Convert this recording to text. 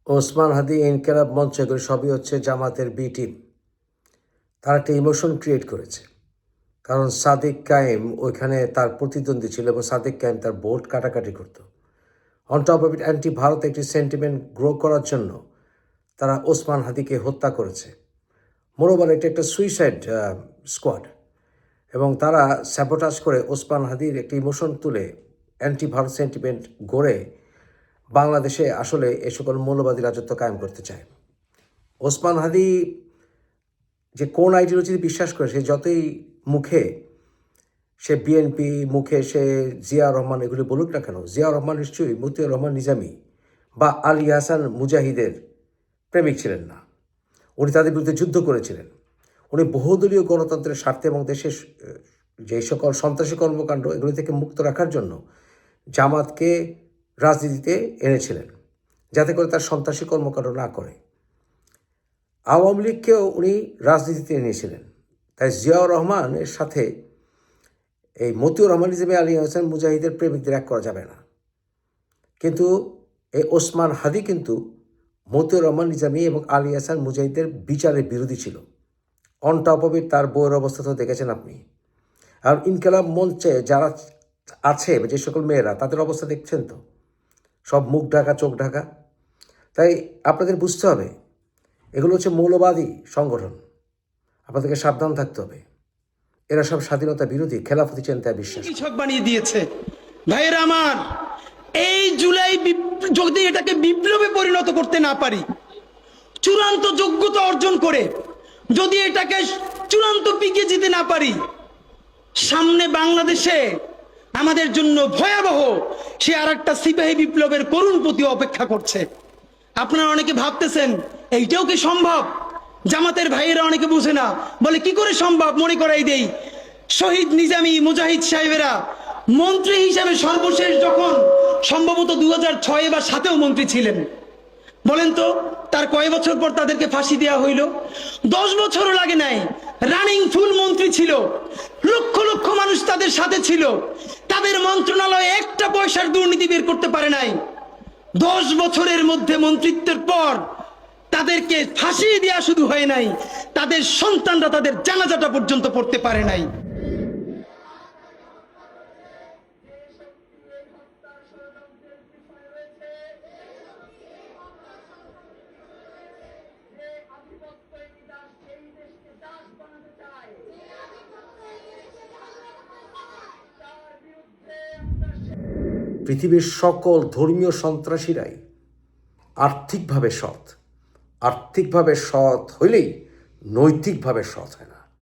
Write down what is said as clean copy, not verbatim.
ওসমান হাদি, ইনকিলাব মঞ্চ, এগুলো সবই হচ্ছে জামাতের বি টিম। তারা একটা ইমোশন ক্রিয়েট করেছে, কারণ সাদিক কায়েম ওইখানে তার প্রতিদ্বন্দ্বী ছিল এবং সাদিক কায়েম তার ভোট কাটাকাটি করত। On top of it, anti Bharat একটি সেন্টিমেন্ট গ্রো করার জন্য তারা ওসমান হাদিকে হত্যা করেছে। মোরওভার এটা একটা সুইসাইড স্কোয়াড, এবং তারা স্যাবোটাজ করে ওসমান হাদির একটি ইমোশন তুলে অ্যান্টি ভারত সেন্টিমেন্ট গড়ে বাংলাদেশে আসলে এ সকল মৌলবাদী রাজত্ব কায়েম করতে চায়। ওসমান হাদি যে কোন আইডিওলজিতে বিশ্বাস করে, সে যতই মুখে সে বিএনপি, মুখে সে জিয়া রহমান এগুলি বলুক না কেন, জিয়া রহমান নিশ্চয়ই মতিউর রহমান নিজামী বা আলী হাসান মুজাহিদের প্রেমিক ছিলেন না। উনি তাদের বিরুদ্ধে যুদ্ধ করেছিলেন। উনি বহুদলীয় গণতন্ত্রের স্বার্থে এবং দেশের যে সকল সন্ত্রাসী কর্মকাণ্ড এগুলি থেকে মুক্ত রাখার জন্য জামাতকে রাজনীতিতে এনেছিলেন, যাতে করে তার সন্ত্রাসী কর্মকাণ্ড না করে। আওয়ামী লীগকেও উনি রাজনীতিতে এনেছিলেন। তাই জিয়াউর রহমানের সাথে এই মতিউর রহমান হিসেবে আলী হাসান মুজাহিদের প্রেমিকদের এক করা যাবে না। কিন্তু এই ওসমান হাদি কিন্তু মতিউর রহমান নিজামী এবং আলী হাসান মুজাহিদের বিচারের বিরোধী ছিল। অন টপ অফ ইট তার বইয়ের অবস্থা তো দেখেছেন আপনি। আর ইনকিলাব মঞ্চে যারা আছে, যে সকল মেয়েরা, তাদের অবস্থা দেখছেন তো, সব মুখ ঢাকা, চোখ ঢাকা। তাই আপনাদের বুঝতে হবে এগুলো হচ্ছে মৌলবাদী সংগঠন, আপনাদেরকে সাবধান থাকতে হবে। এরা সব স্বাধীনতা বিরোধী, খেলাফতি চিন্তায় বিশ্বাস বানিয়ে দিয়েছে। ভাইয়েরা আমার, এই জুলাই যদি এটাকে বিপ্লবে পরিণত করতে না পারি, চূড়ান্ত যোগ্যতা অর্জন করে যদি এটাকে চূড়ান্ত পিকে যেতে না পারি, সামনে বাংলাদেশে আমাদের জন্য ভয়াবহ সে আর একটা সিপাহী বিপ্লবের করুণ প্রতি অপেক্ষা করছে। আপনারা অনেকে ভাবতেছেন এইটাও কি সম্ভব? জামাতের ভাইয়েরা অনেকে বুঝে না, বলে কি করে সম্ভব? মনে করাই দেই, শহীদ নিজামী মুজাহিদ সাহেবেরা মন্ত্রী হিসাবে সর্বশেষ যখন সম্ভবত 2006 বা 2007-এও মন্ত্রী ছিলেন, বলেন তো তার কয় বছর পর তাদেরকে ফাঁসি দেওয়া হইল? 10 বছরও লাগে নাই। রানিং ফুল মন্ত্রী ছিল, লক্ষ লক্ষ মানুষ তাদের সাথে ছিল, তাদের মন্ত্রণালয়ে একটা পয়সার দুর্নীতি বের করতে পারে নাই। 10 বছরের মধ্যে মন্ত্রিত্বের পর তাদেরকে ফাঁসি দেওয়া শুধু হয় নাই, তাদের সন্তানরা তাদের জানাজাটা পর্যন্ত পড়তে পারে নাই। পৃথিবীর সকল ধর্মীয় সন্ত্রাসীরাই আর্থিকভাবে সৎ। আর্থিকভাবে সৎ হইলেই নৈতিকভাবে সৎ হয় না।